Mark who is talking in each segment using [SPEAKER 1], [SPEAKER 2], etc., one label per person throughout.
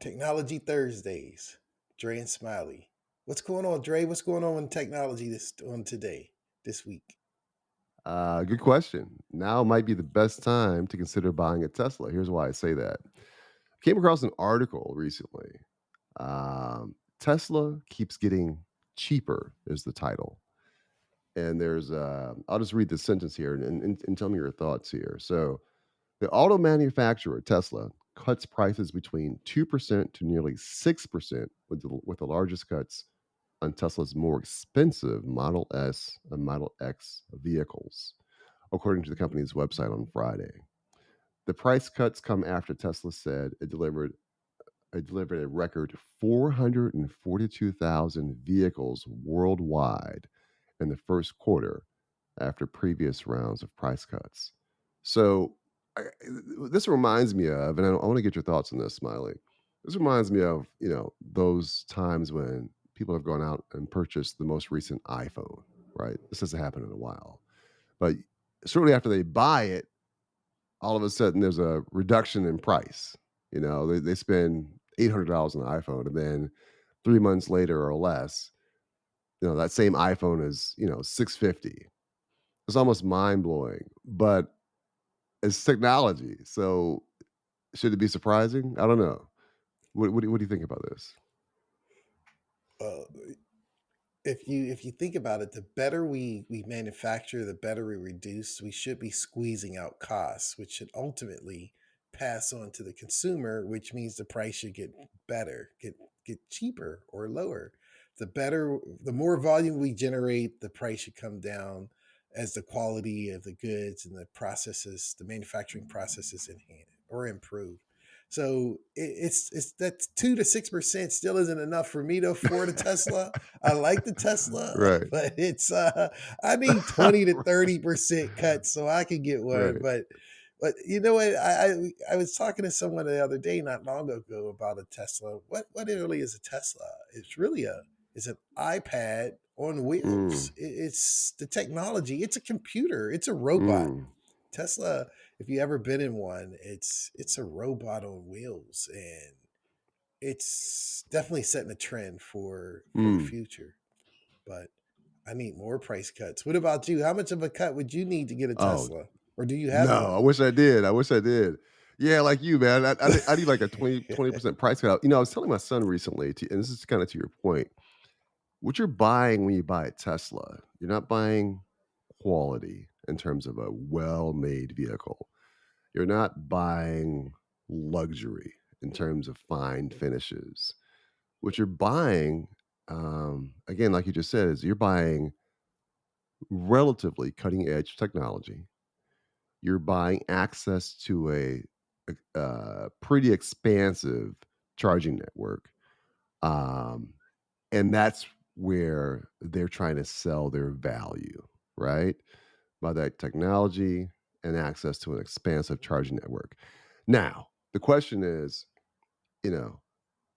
[SPEAKER 1] Technology Thursdays. Dre and Smiley. What's going on, Dre? What's going on in technology this week?
[SPEAKER 2] Good question. Now might be the best time to consider buying a Tesla. Here's why I say that. Came across an article recently. Tesla keeps getting cheaper, is the title. And I'll just read this sentence here and tell me your thoughts here. So, the auto manufacturer, Tesla, cuts prices between 2% to nearly 6%, with the largest cuts on Tesla's more expensive Model S and Model X vehicles, according to the company's website on Friday. The price cuts come after Tesla said it delivered a record 442,000 vehicles worldwide in the first quarter after previous rounds of price cuts. So, I, this reminds me of, and I want to get your thoughts on this, Smiley. This reminds me of, those times when people have gone out and purchased the most recent iPhone, right? This hasn't happened in a while. But shortly after they buy it, all of a sudden there's a reduction in price. They spend $800 on an iPhone, and then 3 months later or less, that same iPhone is 650. It's almost mind blowing, but it's technology. So should it be surprising? I don't know. What do you think about this?
[SPEAKER 1] Uh, if you think about it, the better we manufacture, the better we reduce. We should be squeezing out costs, which should ultimately pass on to the consumer, which means the price should get better, get cheaper or lower. The more volume we generate, the price should come down as the quality of the goods and the manufacturing processes enhance or improve. So it's that 2 to 6% still isn't enough for me to afford a Tesla. I like the Tesla,
[SPEAKER 2] Right.
[SPEAKER 1] but it's I need 20 to 30% cuts so I can get one.
[SPEAKER 2] Right.
[SPEAKER 1] But you know what? I was talking to someone the other day, not long ago, about a Tesla. What really is a Tesla? It's an iPad on wheels.
[SPEAKER 2] Mm,
[SPEAKER 1] It's the technology. It's a computer. It's a robot.
[SPEAKER 2] mm,
[SPEAKER 1] Tesla, if you ever been in one, it's a robot on wheels, and it's definitely setting a trend for the
[SPEAKER 2] mm.
[SPEAKER 1] future. But I need more price cuts. What about you? How much of a cut would you need to get a
[SPEAKER 2] Oh,
[SPEAKER 1] Tesla, or do you have
[SPEAKER 2] no, I
[SPEAKER 1] one?
[SPEAKER 2] wish I did. I wish I did. Yeah, like you, man. I need like a 20% price cut. I was telling my son recently, and this is kind of to your point. What you're buying when you buy a Tesla, you're not buying quality in terms of a well-made vehicle. You're not buying luxury in terms of fine finishes. What you're buying, again, like you just said, is you're buying relatively cutting-edge technology. You're buying access to a pretty expansive charging network, um, and that's where they're trying to sell their value, right? By that technology and access to an expansive charging network. Now, the question is, you know,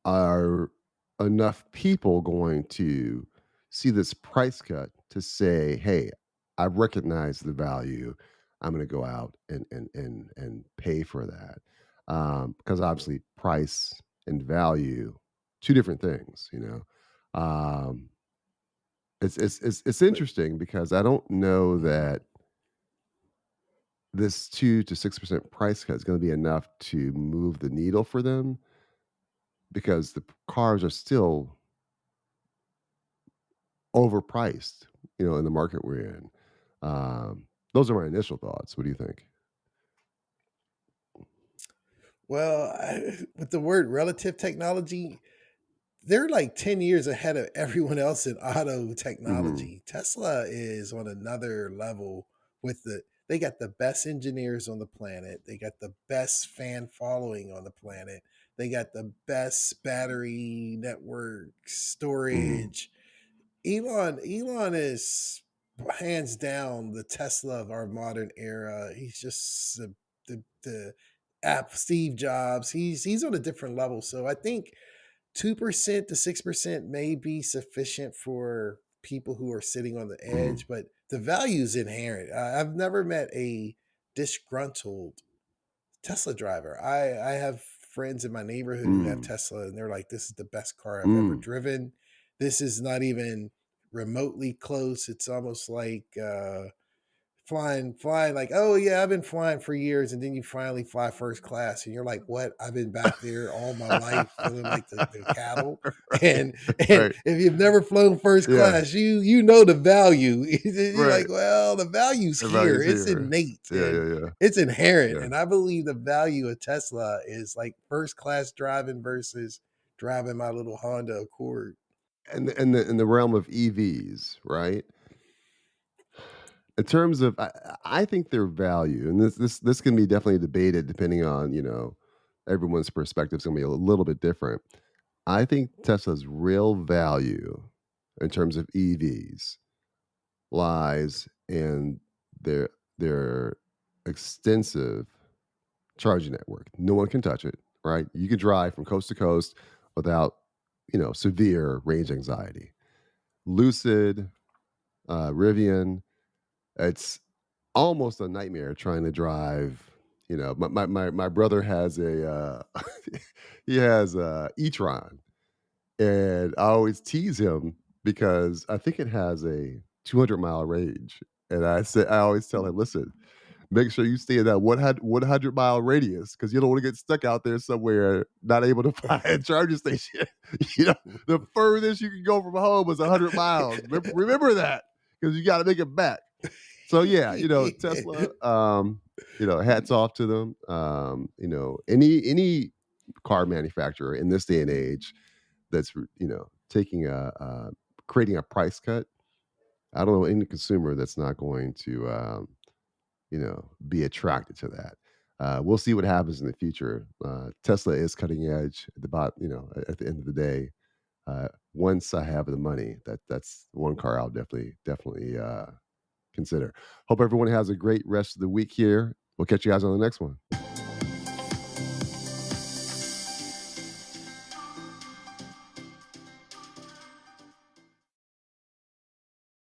[SPEAKER 2] are enough people going to see this price cut to say, "Hey, I recognize the value. I'm going to go out and pay for that." Because obviously, price and value, two different things. Um, it's
[SPEAKER 1] But
[SPEAKER 2] interesting because I don't know that this 2 to 6% price cut is going to be enough to move the needle for them because the cars are still overpriced, in the market we're in. Those are my initial thoughts. What do you think?
[SPEAKER 1] with the word relative technology, they're like 10 years ahead of everyone else in auto
[SPEAKER 2] Mhm.
[SPEAKER 1] technology. Tesla is on another level they got the best engineers on the planet. They got the best fan following on the planet. They got the best battery network
[SPEAKER 2] Mm.
[SPEAKER 1] storage. Elon is hands down the Tesla of our modern era. He's just the app Steve Jobs. He's on a different level. So I think 2% to 6% may be sufficient for people who are sitting on the
[SPEAKER 2] Mhm.
[SPEAKER 1] edge, but the value is inherent. I've never met a disgruntled Tesla driver. I have friends in my neighborhood who have
[SPEAKER 2] Mm,
[SPEAKER 1] Tesla, and they're like, "This is the best car I've ever
[SPEAKER 2] mm.
[SPEAKER 1] driven. This is not even remotely close. It's almost like flying like, oh yeah, I've been flying for years, and then you finally fly first class and you're like, what, I've been back there all my life feeling like the cattle.
[SPEAKER 2] Right,
[SPEAKER 1] And
[SPEAKER 2] right.
[SPEAKER 1] if you've never flown first
[SPEAKER 2] Yeah,
[SPEAKER 1] class, you know the value. You're
[SPEAKER 2] right.
[SPEAKER 1] like, well, the value's
[SPEAKER 2] The
[SPEAKER 1] here,
[SPEAKER 2] value's
[SPEAKER 1] it's
[SPEAKER 2] here.
[SPEAKER 1] innate
[SPEAKER 2] Yeah,
[SPEAKER 1] and
[SPEAKER 2] yeah, yeah,
[SPEAKER 1] it's inherent.
[SPEAKER 2] yeah.
[SPEAKER 1] And I believe the value of Tesla is like first class driving versus driving my little Honda Accord.
[SPEAKER 2] And in the realm of EVs, right? In terms of I think their value, and this can be definitely debated depending on, everyone's perspective is gonna be a little bit different. I think Tesla's real value in terms of EVs lies in their extensive charging network. No one can touch it, right? You can drive from coast to coast without, severe range anxiety. Lucid, Rivian, it's almost a nightmare trying to drive. My brother has he has a e-tron, and I always tease him because I think it has a 200-mile range, and I always tell him, listen, make sure you stay in that 100-mile radius because you don't want to get stuck out there somewhere not able to find a charging station. you know, the furthest you can go from home is 100 miles. Remember that because you got to make it back. So yeah, Tesla, hats off to them. Any car manufacturer in this day and age that's taking creating a price cut. I don't know any consumer that's not going to be attracted to that. We'll see what happens in the future. Tesla is cutting edge at at the end of the day. Once I have the money, that's one car I'll definitely consider. Hope everyone has a great rest of the week here. We'll catch you guys on the next one.